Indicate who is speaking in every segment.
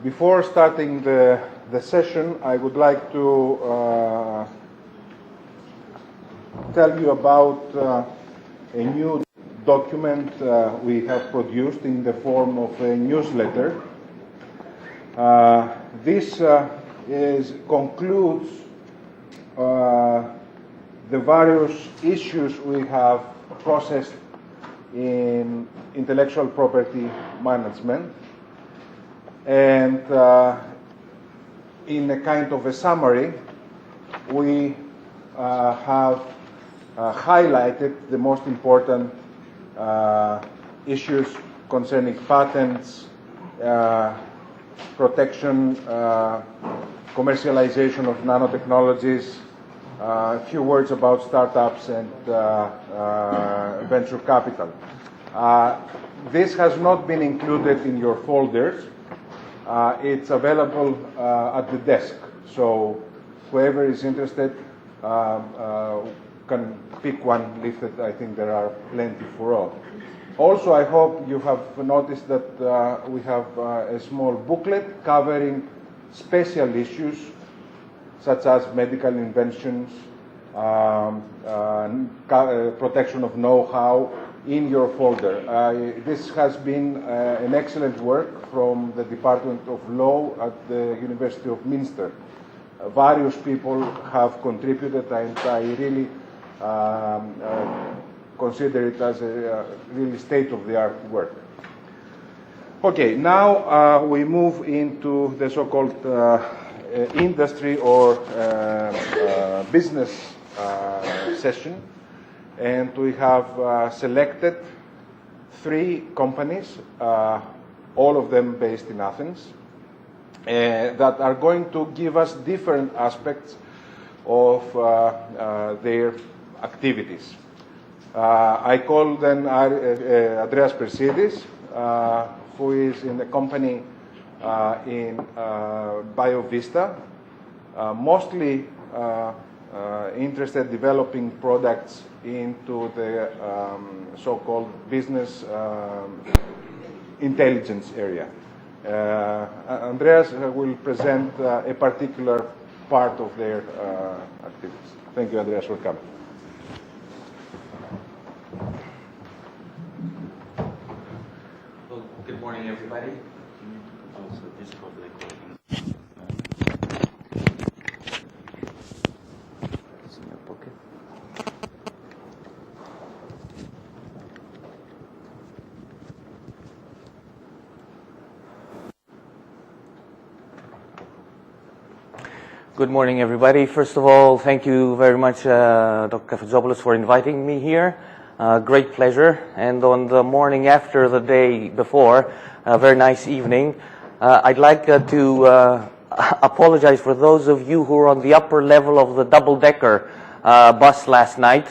Speaker 1: Before starting the session, I would like to tell you about a new document we have produced in the form of a newsletter. This concludes the various issues we have processed in intellectual property management, and in a kind of a summary, we have highlighted the most important issues concerning patents, protection, commercialization of nanotechnologies, a few words about startups and venture capital. This has not been included in your folders. It's available at the desk, so whoever is interested can pick one leaflet. I think there are plenty for all. Also, I hope you have noticed that we have a small booklet covering special issues such as medical inventions, protection of know-how in your folder. This has been an excellent work from the Department of Law at the University of Minster. Various people have contributed, and I really consider it as a really state-of-the-art work. Okay, now we move into the so-called industry or business session, and we have selected 3 companies, all of them based in Athens, that are going to give us different aspects of their activities. I call them Andreas Persidis, who is in the company in Biovista, mostly interested in developing products into the so-called business intelligence area. Andreas will present a particular part of their activities. Thank you, Andreas, for coming.
Speaker 2: Well, good morning, everybody. Also, just probably it's in your pocket. Good morning, everybody. First of all, thank you very much, Dr. Kafizopoulos, for inviting me here. Great pleasure. And on the morning after the day before, a very nice evening, I'd like to apologize for those of you who were on the upper level of the double-decker bus last night.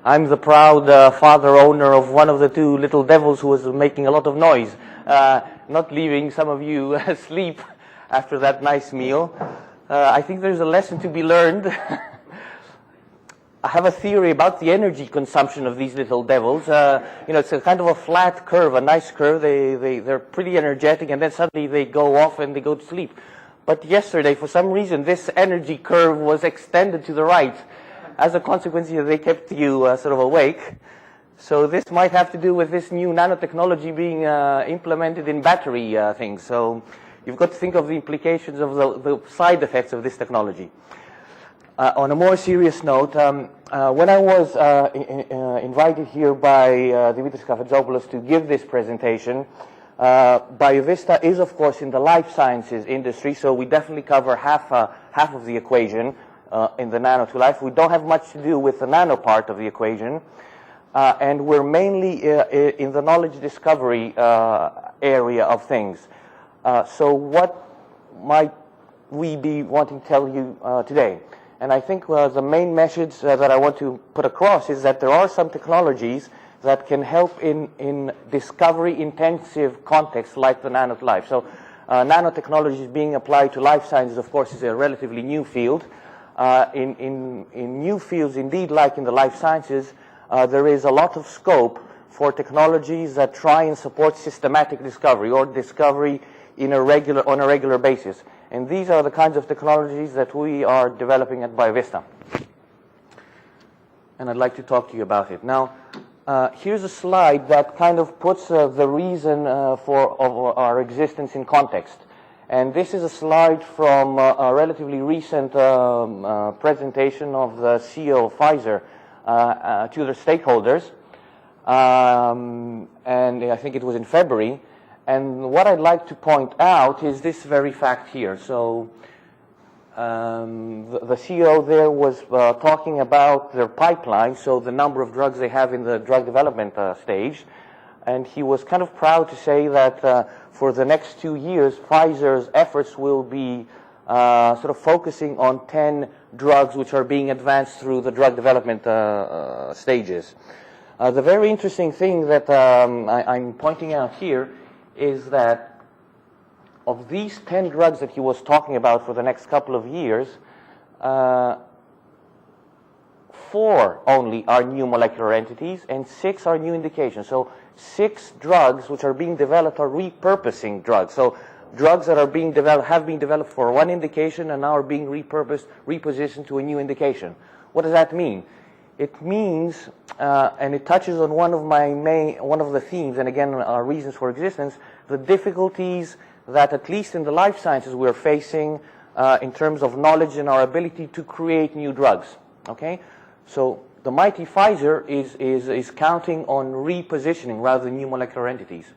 Speaker 2: I'm the proud father owner of one of the 2 little devils who was making a lot of noise, not leaving some of you asleep after that nice meal. I think there's a lesson to be learned. I have a theory about the energy consumption of these little devils. It's a kind of a flat curve, a nice curve. They're pretty energetic, and then suddenly they go off and they go to sleep. But yesterday, for some reason, this energy curve was extended to the right. As a consequence, they kept you sort of awake. So this might have to do with this new nanotechnology being implemented in battery things. So you've got to think of the implications of the side effects of this technology. On a more serious note, when I was invited here by Dimitris Kafizopoulos to give this presentation, Biovista is, of course, in the life sciences industry, so we definitely cover half of the equation in the nano2life. We don't have much to do with the nano part of the equation, and we're mainly in the knowledge discovery area of things. So what might we be wanting to tell you today? And I think the main message that I want to put across is that there are some technologies that can help in discovery-intensive contexts like the nano2life. So nanotechnology is being applied to life sciences, of course, is a relatively new field. In new fields, indeed, like in the life sciences, there is a lot of scope for technologies that try and support systematic discovery or discovery on a regular basis. And these are the kinds of technologies that we are developing at Biovista. And I'd like to talk to you about it. Now, here's a slide that kind of puts the reason for our existence in context. And this is a slide from a relatively recent presentation of the CEO of Pfizer to their stakeholders. And I think it was in February. And what I'd like to point out is this very fact here. So the CEO there was talking about their pipeline, so the number of drugs they have in the drug development stage. And he was kind of proud to say that for the next 2 years, Pfizer's efforts will be sort of focusing on 10 drugs which are being advanced through the drug development stages. The very interesting thing that I'm pointing out here is that of these 10 drugs that he was talking about for the next couple of years, 4 only are new molecular entities and 6 are new indications. So 6 drugs which are being developed are repurposing drugs. So drugs that are being developed have been developed for one indication and now are being repurposed, repositioned to a new indication. What does that mean? It means, and it touches on one of the themes, and again, our reasons for existence, the difficulties that at least in the life sciences we're facing in terms of knowledge and our ability to create new drugs. Okay, so the mighty Pfizer is counting on repositioning rather than new molecular entities.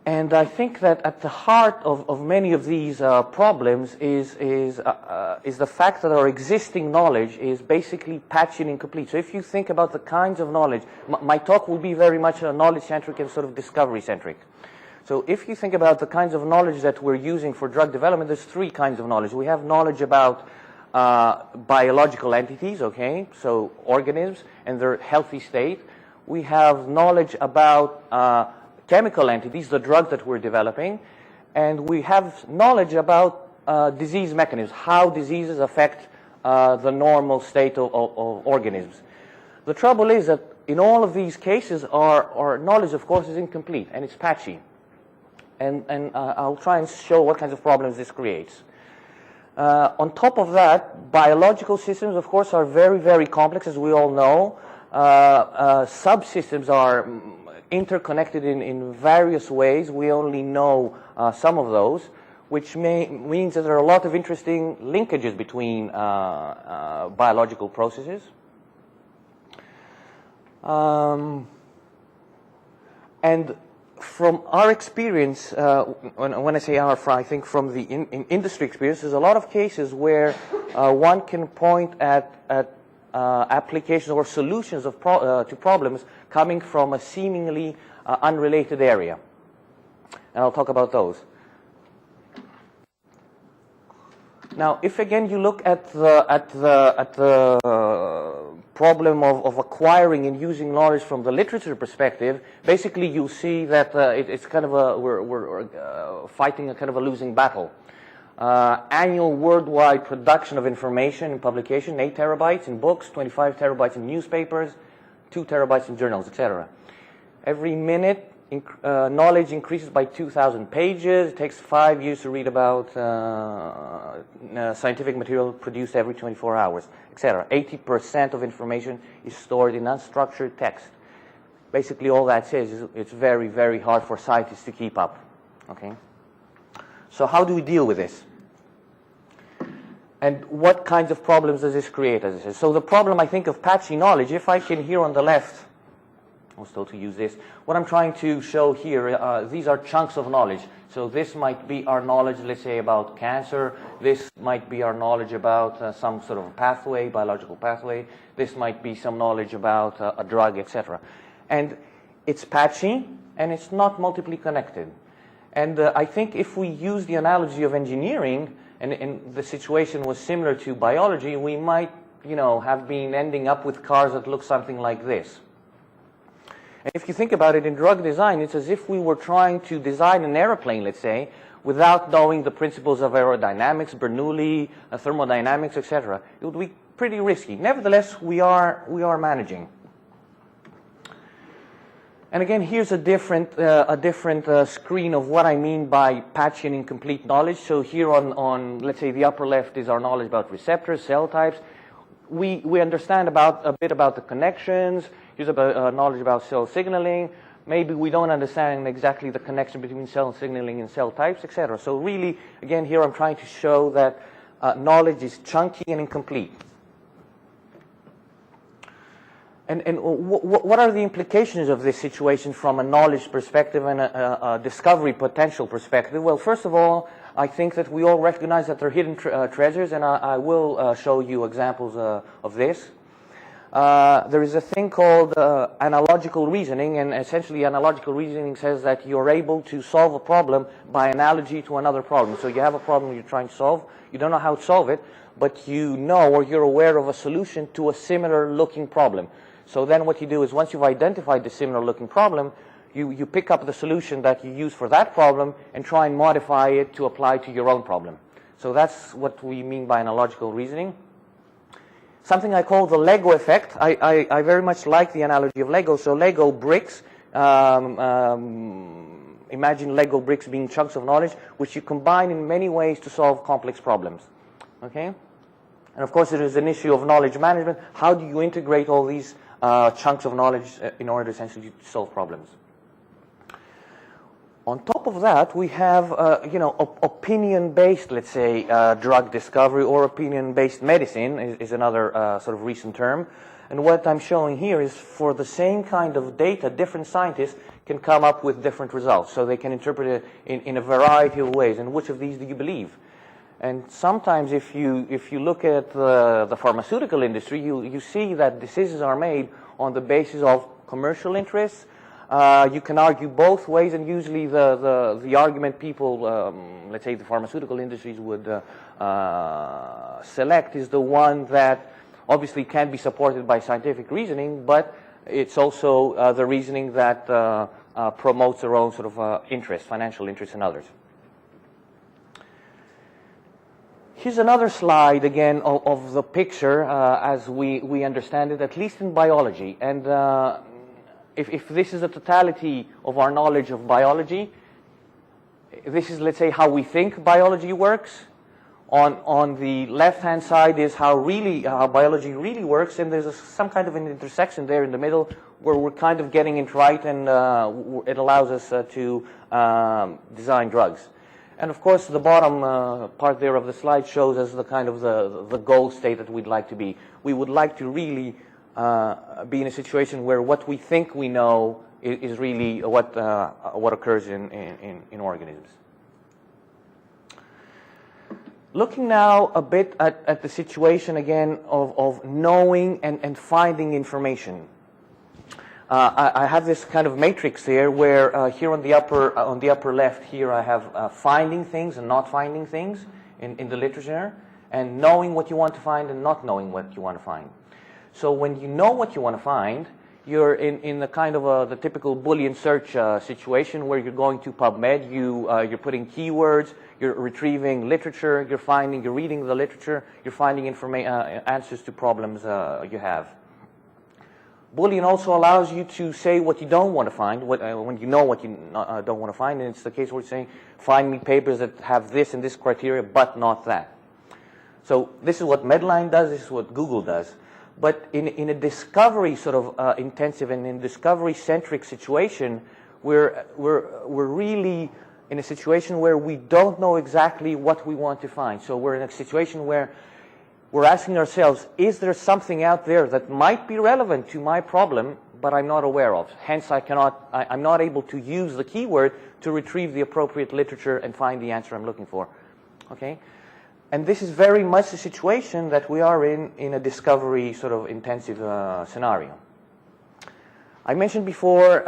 Speaker 2: And I think that at the heart of many of these problems is the fact that our existing knowledge is basically patchy and incomplete. So if you think about the kinds of knowledge, my talk will be very much knowledge-centric and sort of discovery-centric. So if you think about the kinds of knowledge that we're using for drug development, there's 3 kinds of knowledge. We have knowledge about biological entities, okay, so organisms and their healthy state. We have knowledge about chemical entities, the drugs that we're developing, and we have knowledge about disease mechanisms, how diseases affect the normal state of organisms. The trouble is that in all of these cases, our knowledge, of course, is incomplete and it's patchy. And I'll try and show what kinds of problems this creates. On top of that, biological systems, of course, are very, very complex, as we all know. Subsystems are interconnected in various ways. We only know some of those, which means that there are a lot of interesting linkages between biological processes. And from our experience, when I say our, I think from the industry experience, there's a lot of cases where one can point at applications or solutions to problems coming from a seemingly unrelated area. And I'll talk about those. Now, if again you look at the problem of acquiring and using knowledge from the literature perspective, basically you'll see that it's kind of we're fighting a kind of a losing battle. Annual worldwide production of information and publication, 8 terabytes in books, 25 terabytes in newspapers, 2 terabytes in journals, etc. Every minute, knowledge increases by 2,000 pages. It takes 5 years to read about scientific material produced every 24 hours, etc. 80% of information is stored in unstructured text. Basically, all that says is it's very, very hard for scientists to keep up. Okay. So how do we deal with this? And what kinds of problems does this create, as I said? So the problem, I think, of patchy knowledge, if I can here on the left, I was told to use this. What I'm trying to show here, these are chunks of knowledge. So this might be our knowledge, let's say, about cancer. This might be our knowledge about some sort of pathway, biological pathway. This might be some knowledge about a drug, etc. And it's patchy, and it's not multiply connected. And I think if we use the analogy of engineering, and the situation was similar to biology, we might, have been ending up with cars that look something like this. And if you think about it in drug design, it's as if we were trying to design an airplane, let's say, without knowing the principles of aerodynamics, Bernoulli, thermodynamics, etc. It would be pretty risky. Nevertheless, we are managing. And again, here's a different screen of what I mean by patchy and incomplete knowledge. So here on let's say the upper left is our knowledge about receptors, cell types. We understand a bit about the connections. Here's knowledge about cell signaling. Maybe we don't understand exactly the connection between cell signaling and cell types, etc. So really, again, here I'm trying to show that knowledge is chunky and incomplete. And what are the implications of this situation from a knowledge perspective and a discovery potential perspective? Well, first of all, I think that we all recognize that they're hidden treasures, and I will show you examples of this. There is a thing called analogical reasoning, and essentially analogical reasoning says that you're able to solve a problem by analogy to another problem. So you have a problem you're trying to solve, you don't know how to solve it, but you know or you're aware of a solution to a similar looking problem. So then what you do is once you've identified the similar looking problem, you pick up the solution that you use for that problem and try and modify it to apply to your own problem. So that's what we mean by analogical reasoning. Something I call the Lego effect. I very much like the analogy of Lego. So Lego bricks, imagine Lego bricks being chunks of knowledge, which you combine in many ways to solve complex problems. Okay? And of course, it is an issue of knowledge management. How do you integrate all these chunks of knowledge in order to essentially solve problems? On top of that, we have, opinion-based, let's say, drug discovery, or opinion-based medicine is another sort of recent term. And what I'm showing here is for the same kind of data, different scientists can come up with different results. So they can interpret it in a variety of ways. And which of these do you believe? And sometimes if you look at the pharmaceutical industry, you see that decisions are made on the basis of commercial interests. You can argue both ways, and usually the argument people, let's say the pharmaceutical industries would select is the one that obviously can be supported by scientific reasoning, but it's also the reasoning that promotes their own sort of interest, financial interest in others. Here's another slide, again, of the picture as we understand it, at least in biology. And if this is the totality of our knowledge of biology, this is, let's say, how we think biology works. On the left-hand side is how biology really works, and there's some kind of an intersection there in the middle where we're kind of getting it right, and it allows us to design drugs. And of course, the bottom part there of the slide shows us the kind of the goal state that we'd like to be. We would like to really be in a situation where what we think we know is really what occurs in organisms. Looking now a bit at the situation again of knowing and finding information. I have this kind of matrix here where here on the upper left here I have finding things and not finding things in the literature, and knowing what you want to find and not knowing what you want to find. So when you know what you want to find, you're in the kind of the typical Boolean search situation where you're going to PubMed, you're putting keywords, you're retrieving literature, you're reading the literature, you're finding answers to problems you have. Boolean also allows you to say what you don't want to find, when you know what you don't want to find, and it's the case where you're saying, find me papers that have this and this criteria, but not that. So this is what Medline does, this is what Google does. But in a discovery sort of intensive and in discovery-centric situation, we're really in a situation where we don't know exactly what we want to find. So we're in a situation where we're asking ourselves, is there something out there that might be relevant to my problem, but I'm not aware of? Hence, I'm not able to use the keyword to retrieve the appropriate literature and find the answer I'm looking for. Okay? And this is very much the situation that we are in a discovery sort of intensive scenario. I mentioned before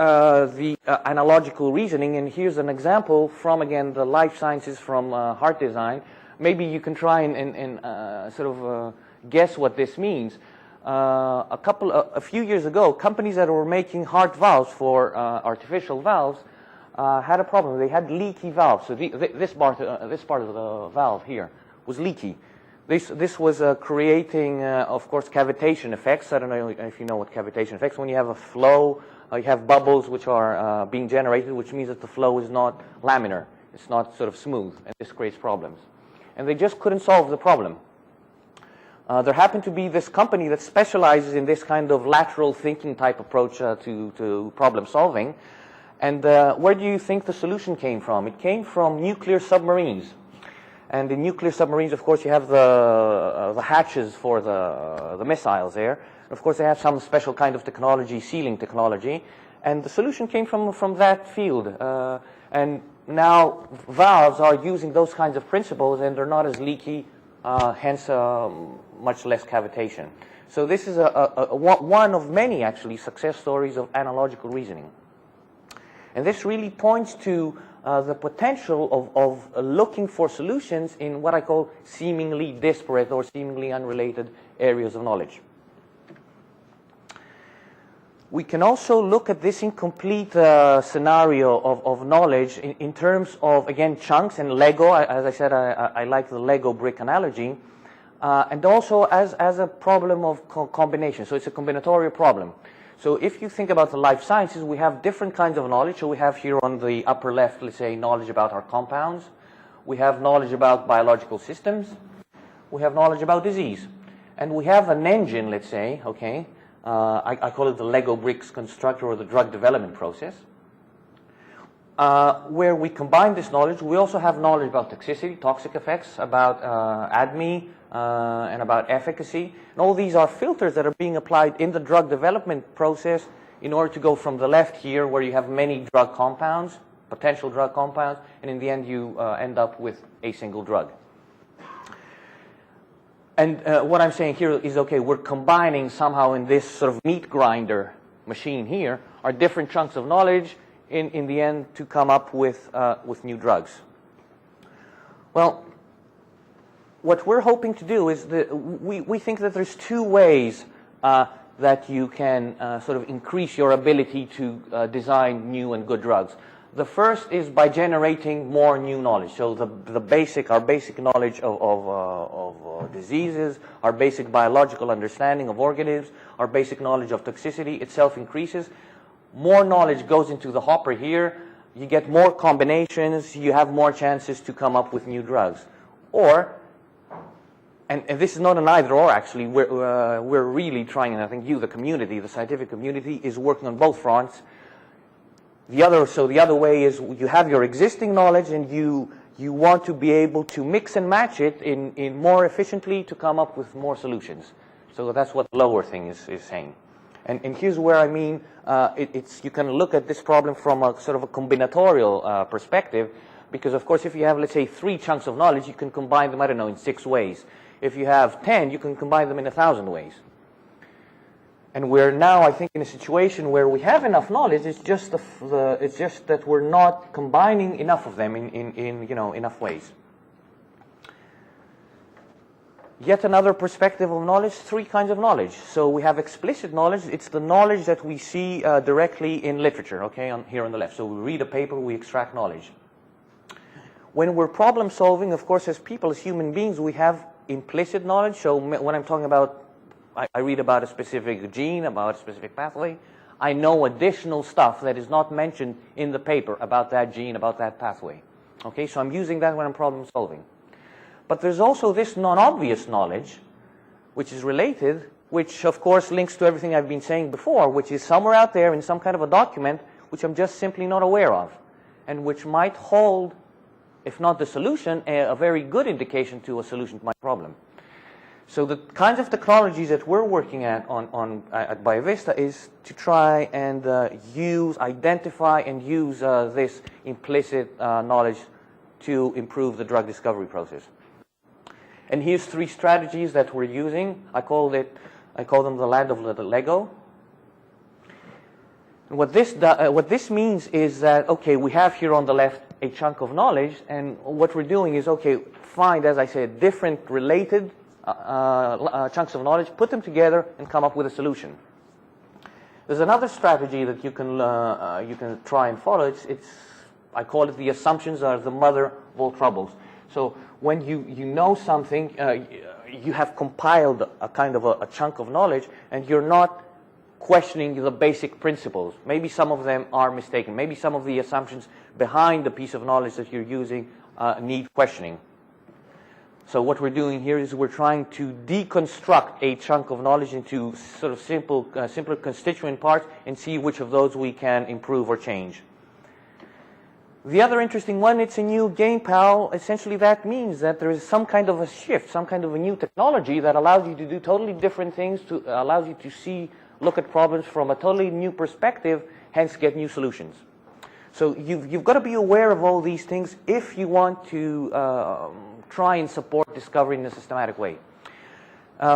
Speaker 2: the analogical reasoning, and here's an example from, again, the life sciences from heart design. Maybe you can try and sort of guess what this means. A few years ago, companies that were making heart valves for artificial valves had a problem. They had leaky valves. So this part of the valve here was leaky. This was creating, of course, cavitation effects. I don't know if you know what cavitation effects. When you have a flow, you have bubbles which are being generated, which means that the flow is not laminar. It's not sort of smooth, and this creates problems. And they just couldn't solve the problem. There happened to be this company that specializes in this kind of lateral thinking type approach to problem solving. And where do you think the solution came from? It came from nuclear submarines. And in nuclear submarines, of course, you have the hatches for the missiles there. Of course, they have some special kind of technology, sealing technology. And the solution came from that field. And now valves are using those kinds of principles, and they're not as leaky, hence much less cavitation. So this is one of many, actually, success stories of analogical reasoning. And this really points to the potential of looking for solutions in what I call seemingly disparate or seemingly unrelated areas of knowledge. We can also look at this incomplete scenario of knowledge in terms of, again, chunks and Lego. As I said, I like the Lego brick analogy. And also as a problem of combination. So it's a combinatorial problem. So if you think about the life sciences, we have different kinds of knowledge. So we have here on the upper left, let's say, knowledge about our compounds. We have knowledge about biological systems. We have knowledge about disease. And we have an engine, let's say, okay, I call it the Lego bricks constructor or the drug development process, where we combine this knowledge. We also have knowledge about toxicity, toxic effects, about ADME, and about efficacy. And all these are filters that are being applied in the drug development process in order to go from the left here, where you have many drug compounds, potential drug compounds, and in the end you end up with a single drug. And what I'm saying here is, okay, we're combining somehow in this sort of meat grinder machine here are different chunks of knowledge in the end to come up with new drugs. Well, what we're hoping to do is that we think that there's two ways that you can sort of increase your ability to design new and good drugs. The first is by generating more new knowledge. So our basic knowledge of diseases, our basic biological understanding of organisms, our basic knowledge of toxicity itself increases. More knowledge goes into the hopper here. You get more combinations. You have more chances to come up with new drugs. Or, and this is not an either or, actually, we're really trying, and I think you, the community, the scientific community, is working on both fronts. The other way is you have your existing knowledge and you want to be able to mix and match it in more efficiently to come up with more solutions. So that's what the lower thing is saying. And here's where I mean you can look at this problem from a sort of a combinatorial perspective, because of course if you have, let's say, 3 chunks of knowledge, you can combine them, I don't know, in 6 ways. If you have 10, you can combine them in 1,000 ways. And we're now, I think, in a situation where we have enough knowledge. It's just that we're not combining enough of them in enough ways. Yet another perspective of knowledge: 3 kinds of knowledge. So we have explicit knowledge. It's the knowledge that we see directly in literature. Okay, here on the left. So we read a paper, we extract knowledge. When we're problem solving, of course, as people, as human beings, we have implicit knowledge. So when I'm talking about, I read about a specific gene, about a specific pathway, I know additional stuff that is not mentioned in the paper about that gene, about that pathway. Okay, so I'm using that when I'm problem solving. But there's also this non-obvious knowledge, which is related, which of course links to everything I've been saying before, which is somewhere out there in some kind of a document, which I'm just simply not aware of, and which might hold, if not the solution, a very good indication to a solution to my problem. So the kinds of technologies that we're working at Biovista is to try and identify and use this implicit knowledge to improve the drug discovery process. And here's 3 strategies that we're using. I call them the land of the Lego. And what this means is that, okay, we have here on the left a chunk of knowledge, and what we're doing is, okay, find, as I said, different related chunks of knowledge, put them together, and come up with a solution. There's another strategy that you can try and follow. I call it the assumptions are the mother of all troubles. So when you know something, you have compiled a kind of a chunk of knowledge, and you're not questioning the basic principles. Maybe some of them are mistaken. Maybe some of the assumptions behind the piece of knowledge that you're using need questioning. So what we're doing here is we're trying to deconstruct a chunk of knowledge into sort of simpler constituent parts and see which of those we can improve or change. The other interesting one, it's a new game, pal. Essentially that means that there is some kind of a shift, some kind of a new technology that allows you to do totally different things, allows you to look at problems from a totally new perspective, hence get new solutions. So you've got to be aware of all these things if you want to try and support discovery in a systematic way.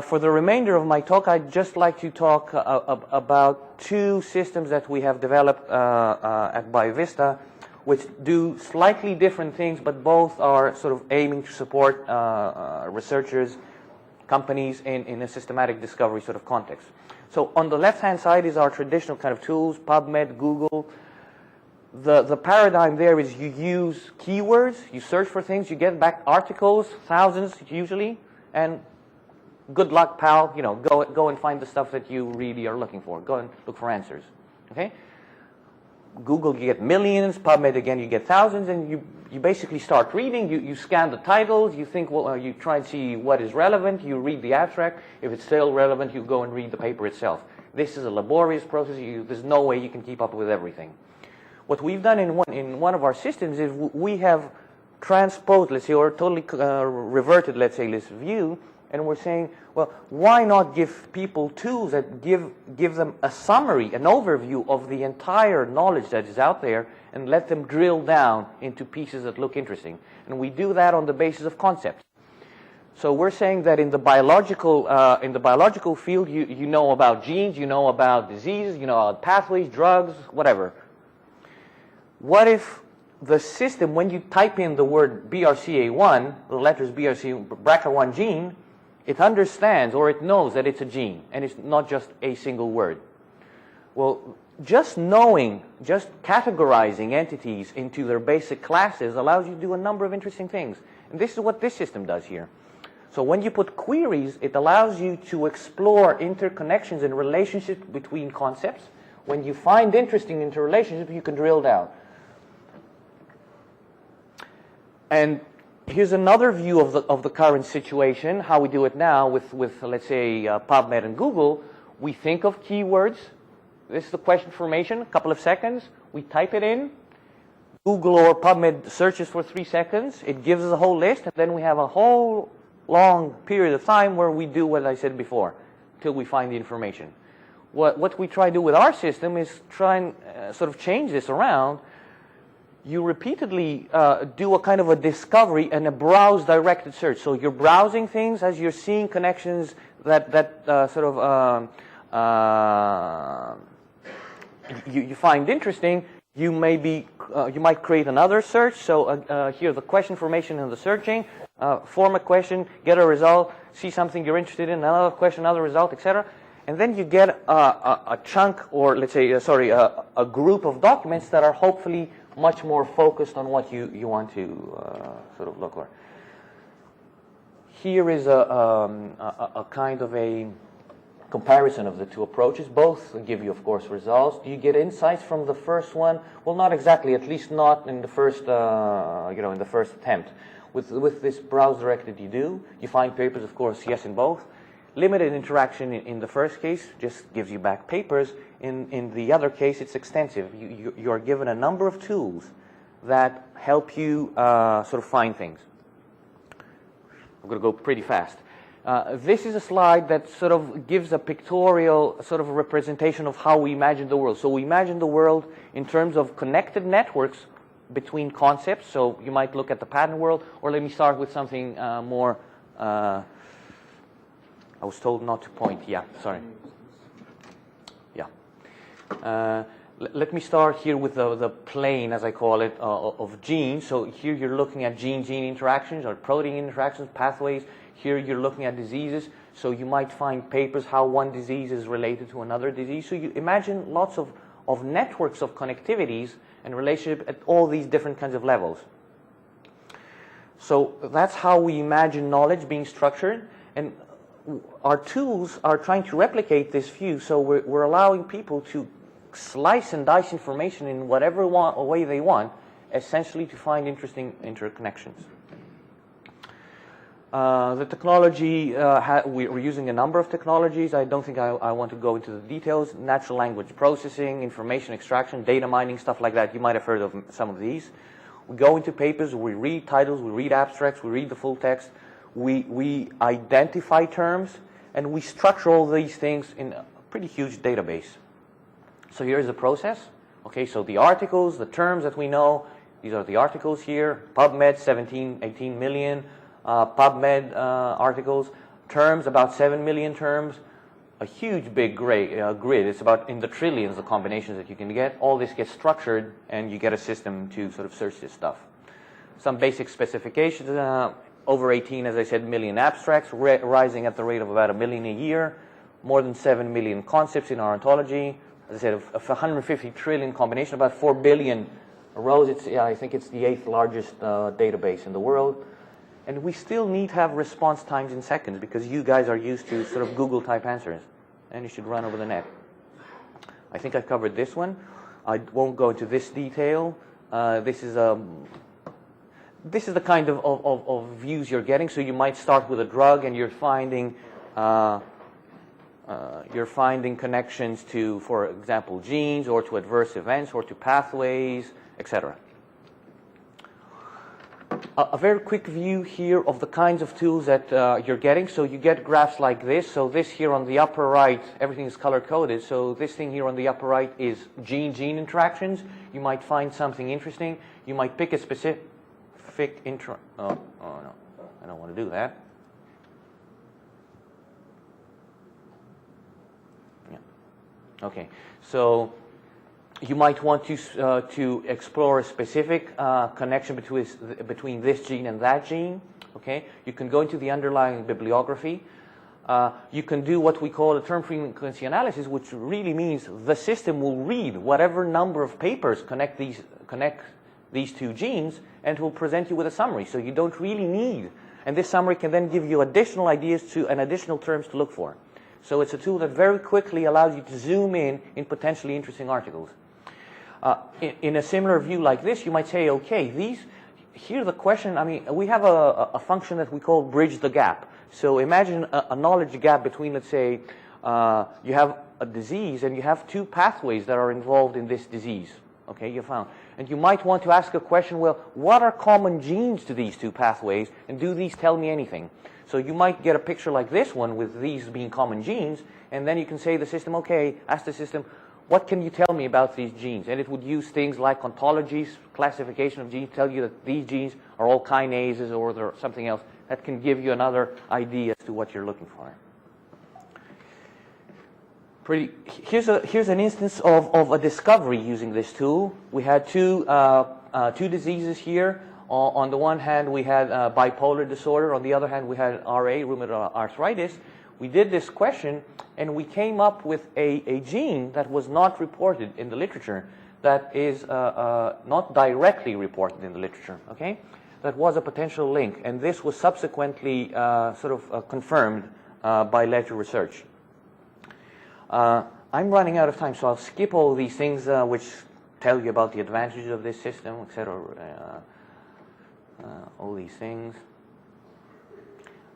Speaker 2: For the remainder of my talk, I'd just like to talk about two systems that we have developed at Biovista, which do slightly different things, but both are sort of aiming to support researchers, companies in a systematic discovery sort of context. So on the left-hand side is our traditional kind of tools, PubMed, Google. The paradigm there is you use keywords, you search for things, you get back articles, thousands usually, and good luck, pal. You know, go and find the stuff that you really are looking for. Go and look for answers. Okay? Google, you get millions. PubMed, again, you get thousands, and you basically start reading. You scan the titles. You think, well, you try and see what is relevant. You read the abstract. If it's still relevant, you go and read the paper itself. This is a laborious process. There's no way you can keep up with everything. What we've done in one of our systems is we have transposed, let's say, or totally reverted, let's say, this view, and we're saying, well, why not give people tools that give them a summary, an overview of the entire knowledge that is out there, and let them drill down into pieces that look interesting. And we do that on the basis of concepts. So we're saying that in the biological field, you know about genes, you know about diseases, you know about pathways, drugs, whatever. What if the system, when you type in the word BRCA1, the letters BRCA, BRCA1 gene, it understands or it knows that it's a gene, and it's not just a single word. Well, just knowing, just categorizing entities into their basic classes allows you to do a number of interesting things. And this is what this system does here. So when you put queries, it allows you to explore interconnections and relationships between concepts. When you find interesting interrelationships, you can drill down. And here's another view of the current situation, how we do it now with let's say, PubMed and Google. We think of keywords. This is the question formation, a couple of seconds. We type it in. Google or PubMed searches for 3 seconds. It gives us a whole list, and then we have a whole long period of time where we do what I said before, till we find the information. What we try to do with our system is try and sort of change this around. You repeatedly do a kind of a discovery and a browse-directed search. So you're browsing things as you're seeing connections that you find interesting. You might create another search. So here the question formation and the searching. Form a question, get a result, see something you're interested in, another question, another result, etc. And then you get a chunk, or let's say, a group of documents that are hopefully much more focused on what you want to sort of look for. Here is a kind of a comparison of the two approaches. Both give you, of course, results. Do you get insights from the first one? Well, not exactly, at least not in the first, in the first attempt. With this browse-directed, you do. You find papers, of course, yes, in both. Limited interaction in the first case just gives you back papers. In the other case, it's extensive. You are given a number of tools that help you sort of find things. I'm going to go pretty fast. This is a slide that sort of gives a pictorial sort of representation of how we imagine the world. So we imagine the world in terms of connected networks between concepts. So you might look at the pattern world, or let me start with something more... I was told not to point. Yeah, sorry. Yeah. Let me start here with the plane, as I call it, of genes. So here you're looking at gene-gene interactions or protein interactions, pathways. Here you're looking at diseases. So you might find papers how one disease is related to another disease. So you imagine lots of networks of connectivities and relationship at all these different kinds of levels. So that's how we imagine knowledge being structured. And our tools are trying to replicate this view, so we're allowing people to slice and dice information in whatever way they want, essentially to find interesting interconnections. The technology, we're using a number of technologies. I don't think I want to go into the details. Natural language processing, information extraction, data mining, stuff like that. You might have heard of some of these. We go into papers, we read titles, we read abstracts, we read the full text, we identify terms, and we structure all these things in a pretty huge database. So here's the process. Okay, so the articles, the terms that we know, these are the articles here. PubMed, 17, 18 million. PubMed articles, terms, about 7 million terms, a huge big grid. It's about in the trillions, the combinations that you can get. All this gets structured, and you get a system to sort of search this stuff. Some basic specifications, over 18, as I said, million abstracts, rising at the rate of about 1 million a year, more than 7 million concepts in our ontology. As I said, of 150 trillion combination, about 4 billion rows. I think it's the 8th largest database in the world. And we still need to have response times in seconds, because you guys are used to sort of Google type answers, and you should run over the net. I think I covered this one. I won't go into this detail. This is the kind of views you're getting. So you might start with a drug, and you're finding connections to, for example, genes, or to adverse events, or to pathways, etc. A very quick view here of the kinds of tools that you're getting. So you get graphs like this. So this here on the upper right, everything is color-coded. So this thing here on the upper right is gene-gene interactions. You might find something interesting. You might pick a specific oh no, I don't want to do that. Yeah. Okay, so you might want to explore a specific connection between this gene and that gene. Okay, you can go into the underlying bibliography. You can do what we call a term frequency analysis, which really means the system will read whatever number of papers connect these two genes, and it will present you with a summary. So you don't really need, and this summary can then give you additional ideas and additional terms to look for. So it's a tool that very quickly allows you to zoom in potentially interesting articles. In a similar view like this, you might say, okay, here the question, I mean, we have a function that we call bridge the gap. So imagine a knowledge gap between, let's say, you have a disease and you have two pathways that are involved in this disease. Okay, you found. And you might want to ask a question, well, what are common genes to these two pathways, and do these tell me anything? So you might get a picture like this one with these being common genes, and then you can say to the system, okay, ask the system, what can you tell me about these genes? And it would use things like ontologies, classification of genes, tell you that these genes are all kinases or they're something else. That can give you another idea as to what you're looking for. Here's an instance of a discovery using this tool. We had two diseases here. On the one hand, we had bipolar disorder. On the other hand, we had RA, rheumatoid arthritis. We did this question, and we came up with a gene that was not reported in the literature, that is not directly reported in the literature, okay? That was a potential link, and this was subsequently confirmed by Ledger Research. I'm running out of time, so I'll skip all these things which tell you about the advantages of this system, etc. All these things.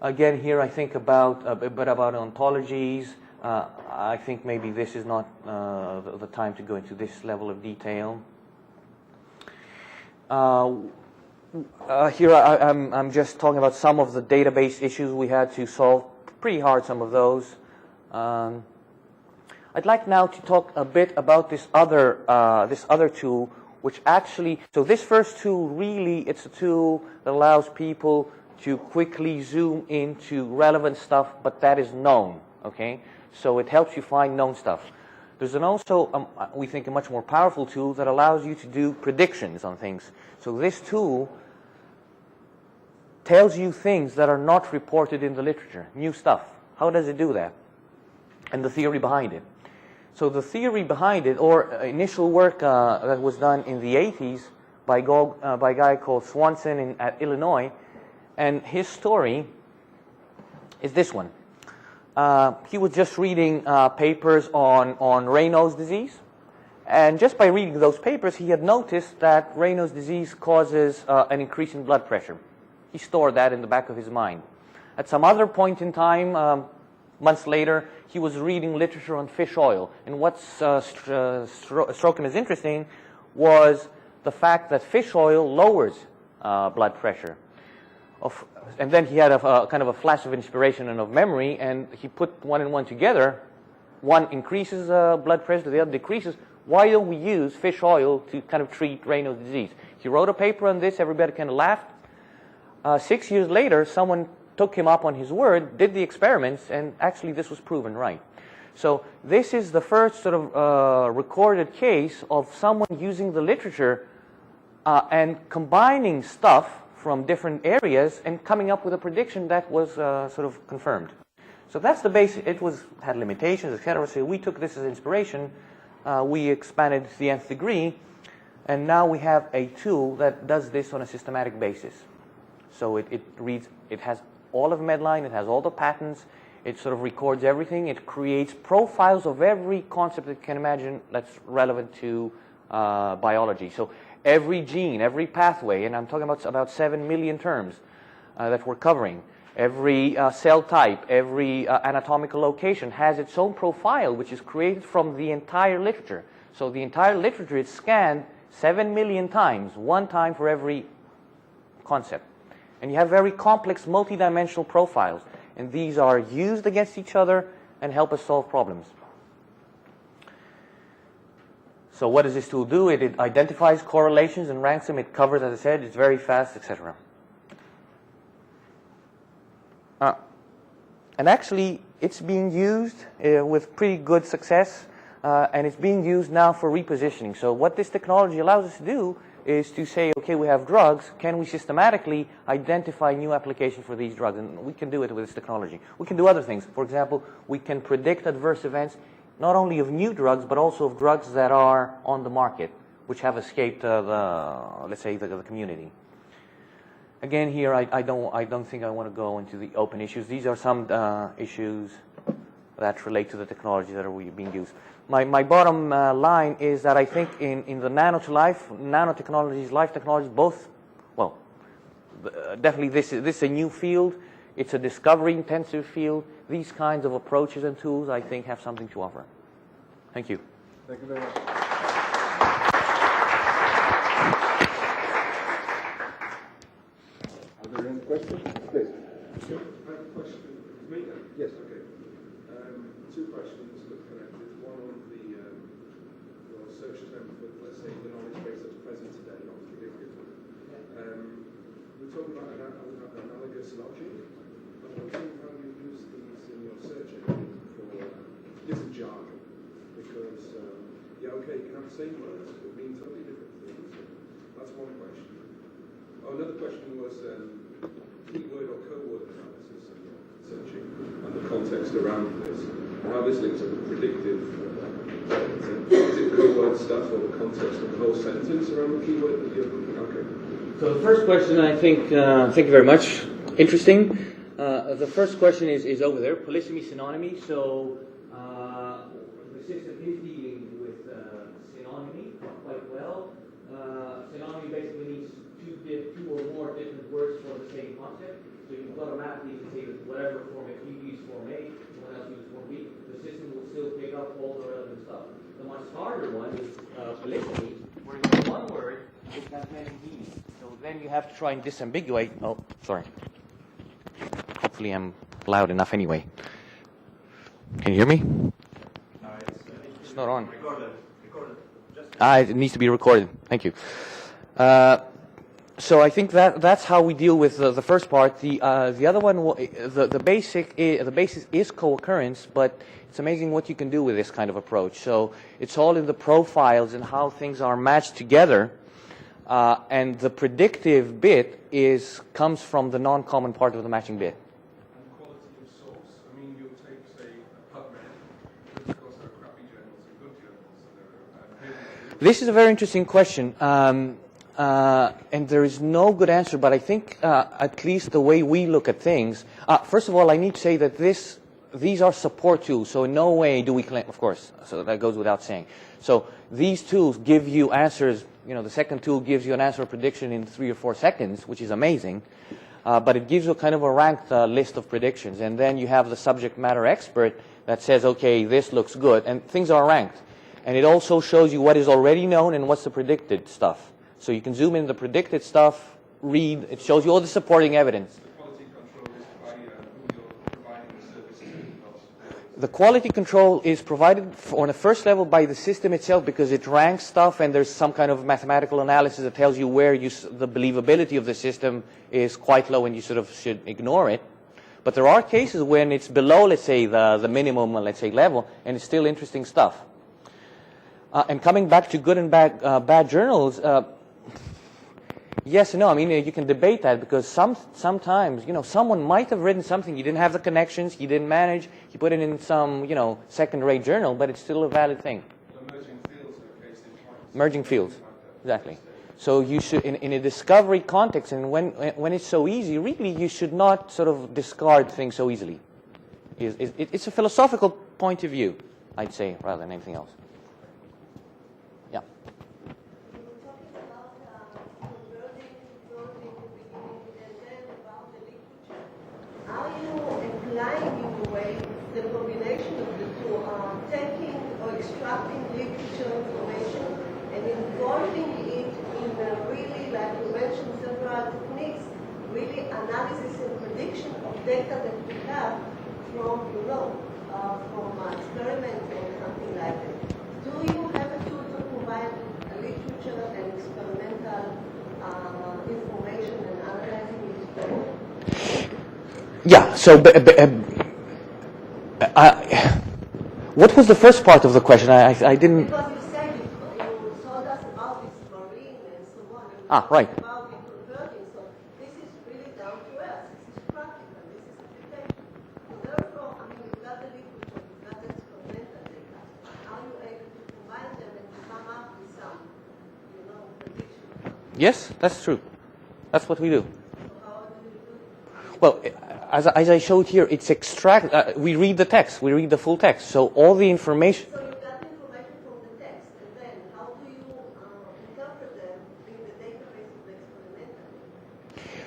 Speaker 2: Again, here I think about ontologies. I think maybe this is not the time to go into this level of detail. Here I'm just talking about some of the database issues we had to solve. Pretty hard, some of those. I'd like now to talk a bit about this other tool, which actually, so this first tool really, it's a tool that allows people to quickly zoom into relevant stuff, but that is known, okay? So it helps you find known stuff. There's also, we think, a much more powerful tool that allows you to do predictions on things. So this tool tells you things that are not reported in the literature, new stuff. How does it do that? And the theory behind it. So the theory behind it, or initial work that was done in the 80s by a guy called Swanson at Illinois, and his story is this one. He was just reading papers on Raynaud's disease. And just by reading those papers, he had noticed that Raynaud's disease causes an increase in blood pressure. He stored that in the back of his mind. At some other point in time, months later, he was reading literature on fish oil. And what struck him as interesting was the fact that fish oil lowers blood pressure. And then he had a kind of a flash of inspiration and of memory, and he put one and one together. One increases blood pressure, the other decreases. Why don't we use fish oil to kind of treat Raynaud's disease? He wrote a paper on this. Everybody kind of laughed. 6 years later, someone took him up on his word, did the experiments, and actually this was proven right. So this is the first sort of recorded case of someone using the literature and combining stuff from different areas and coming up with a prediction that was sort of confirmed. So that's the base. It had limitations, etc. So we took this as inspiration. We expanded to the nth degree, and now we have a tool that does this on a systematic basis. So it reads, it has all of Medline, it has all the patents, it sort of records everything, it creates profiles of every concept that you can imagine that's relevant to biology. So every gene, every pathway, and I'm talking about 7 million terms that we're covering. Every cell type, every anatomical location has its own profile, which is created from the entire literature. So the entire literature is scanned 7 million times, one time for every concept. And you have very complex multidimensional profiles. And these are used against each other and help us solve problems. So what does this tool do? It identifies correlations and ranks them. It covers, as I said, it's very fast, etc. And actually, it's being used with pretty good success, and it's being used now for repositioning. So what this technology allows us to do is to say, okay, we have drugs, can we systematically identify new applications for these drugs? And we can do it with this technology. We can do other things. For example, we can predict adverse events, not only of new drugs, but also of drugs that are on the market, which have escaped let's say, the community. Again, here, I don't think I want to go into the open issues. These are some issues that relate to the technology that are being used. My bottom line is that I think in the nano2life, nanotechnologies, life technologies, both, well, definitely this is a new field. It's a discovery-intensive field. These kinds of approaches and tools, I think, have something to offer. Thank you.
Speaker 1: Thank you very much. Are there any questions? Please.
Speaker 3: I have a question. It's me then?
Speaker 1: Yes.
Speaker 3: Okay. Two questions that are connected. One on the your search attempt for, let's say, the knowledge base that's present today, not predictive. We're talking about analogous logic. I'm wondering how you use these in your search engine for different jargon. Because, okay, you can have the same words, but mean totally different things. That's one question. Another question was keyword or code word analysis and searching and the context around this. How this links up with predictive. Is it code word stuff or the context of the whole sentence around the keyword that you're okay?
Speaker 2: So the first question, I think, thank you very much. Interesting. The first question is over there, polysemy synonymy. So the system is dealing with synonymy quite well. Synonymy basically means two or more different words for the same concept. So you automatically can say that whatever form, if you use form A, someone else uses form B, the system will still pick up all the relevant stuff. The much harder one is polysemy, where you have one word which has many meanings. So then you have to try and disambiguate. Oh, sorry. Hopefully I'm loud enough anyway. Can you hear me?
Speaker 4: No,
Speaker 2: it's not on.
Speaker 4: Recorded.
Speaker 2: It needs to be recorded. Thank you. So I think that's how we deal with the first part. The other one, the basis is co-occurrence, but it's amazing what you can do with this kind of approach. So it's all in the profiles and how things are matched together, and the predictive bit comes from the non-common part of the matching bit.
Speaker 3: And quality of source. I mean, you'll take, say, a PubMed, which of course are crappy journals and good journals.
Speaker 2: This is a very interesting question. and there is no good answer, but I think at least the way we look at things, first of all, I need to say that these are support tools, so in no way do we claim, of course, so that goes without saying. So these tools give you answers, the second tool gives you an answer prediction in 3 or 4 seconds, which is amazing, but it gives you kind of a ranked list of predictions, and then you have the subject matter expert that says, okay, this looks good, and things are ranked. And it also shows you what is already known and what's the predicted stuff. So you can zoom in the predicted stuff, read, it shows you all the supporting evidence.
Speaker 3: The quality control is by who you're providing the services to.
Speaker 2: The quality control is provided on a first level by the system itself because it ranks stuff and there's some kind of mathematical analysis that tells you where the believability of the system is quite low and you sort of should ignore it. But there are cases when it's below, let's say, the minimum, let's say, level, and it's still interesting stuff. And coming back to good and bad journals, yes and no. I mean, you can debate that because sometimes, someone might have written something, he didn't have the connections, he didn't manage, he put it in some, second-rate journal, but it's still a valid thing.
Speaker 3: The merging fields are case in point.
Speaker 2: Merging fields, exactly. So you should, in a discovery context, and when it's so easy, really you should not sort of discard things so easily. It's a philosophical point of view, I'd say, rather than anything else. Yeah.
Speaker 4: You were talking about converting and then about the literature. Are you applying in a way the combination of the two, taking or extracting literature information and involving it in really, like you mentioned, several techniques, really analysis and prediction of data that we have from, from experiments or something like that? Do you have a tool to combine literature and experimental information and analyzing it together?
Speaker 2: Yeah, so what was the first part of the question? I didn't...
Speaker 4: Because you said you told us about this marine and so on. And
Speaker 2: right.
Speaker 4: about it converting. So this is really down to earth. This is practical. This is application. So therefore, you've got the literature, you've got the experimental data. Are you able to combine them and come up with some, prediction?
Speaker 2: Yes, that's true. That's what we do.
Speaker 4: So how do you do it?
Speaker 2: Well, as I showed here, it's we read the text, we read the full text. So all the information...
Speaker 4: So you got the information from the text, and then how do you interpret them in the database of the experimental?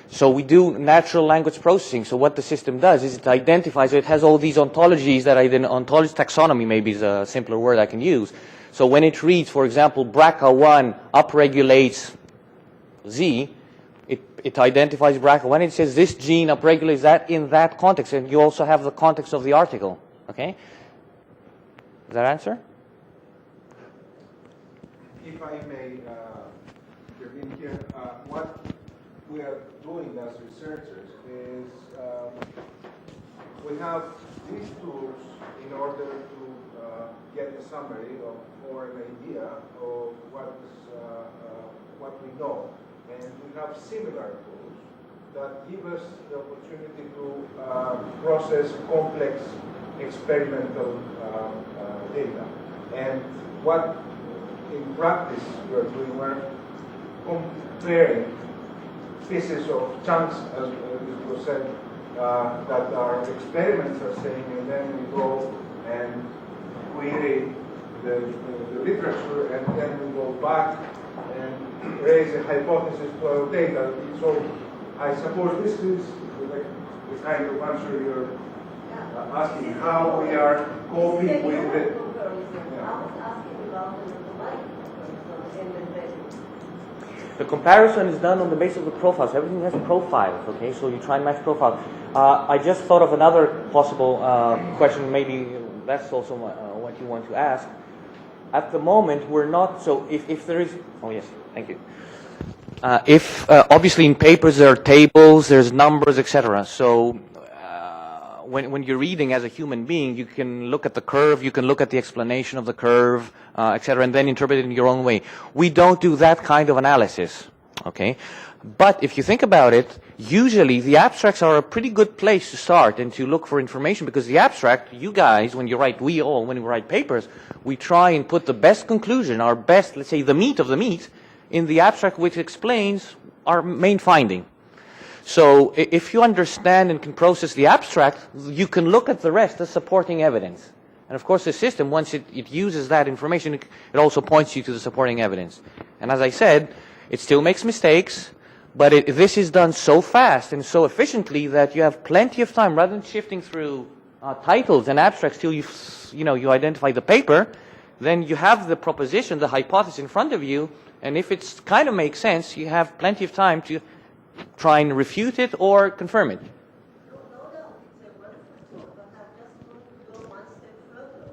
Speaker 2: So we do natural language processing. So what the system does is it identifies, so it has all these ontologies that ontologist taxonomy maybe is a simpler word I can use. So when it reads, for example, BRCA1 upregulates Z, it identifies BRCA1. It says this gene upregulates that in that context, and you also have the context of the article. Okay? Does that answer?
Speaker 1: If I may intervene here, what we are doing as researchers is we have these tools in order to get a summary or an idea of what we know. And we have similar tools that give us the opportunity to process complex experimental data. And what in practice we are doing, we're comparing pieces of chunks, as it was said, that our experiments are saying, and then we go and query the literature, and then we go back and raise a hypothesis to our data. So I suppose this is the kind of answer you're asking, how we are coping with it.
Speaker 4: I was asking about the mathematical and the data.
Speaker 2: The comparison is done on the basis of the profiles. Everything has profiles, okay? So you try and match profiles. I just thought of another possible question. Maybe that's also what you want to ask. At the moment, we're not, so if there is, oh yes, thank you. If obviously in papers there are tables, there's numbers, etc. So when you're reading as a human being, you can look at the curve, you can look at the explanation of the curve, etc., and then interpret it in your own way. We don't do that kind of analysis, okay? But if you think about it, usually the abstracts are a pretty good place to start and to look for information, because the abstract, you guys, when you write, when we write papers, we try and put the best conclusion, our best, let's say the meat of the meat, in the abstract which explains our main finding. So if you understand and can process the abstract, you can look at the rest as supporting evidence. And of course the system, once it uses that information, it also points you to the supporting evidence. And as I said, it still makes mistakes, but this is done so fast and so efficiently that you have plenty of time, rather than shifting through titles and abstracts till you identify the paper. Then you have the proposition, the hypothesis in front of you, and if it kind of makes sense, you have plenty of time to try and refute it or confirm it.
Speaker 4: No, it's a wonderful talk, but I just want to go one step further.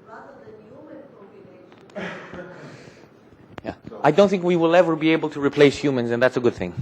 Speaker 4: Rather than human combinations.
Speaker 2: Yeah. I don't think we will ever be able to replace humans, and that's a good thing.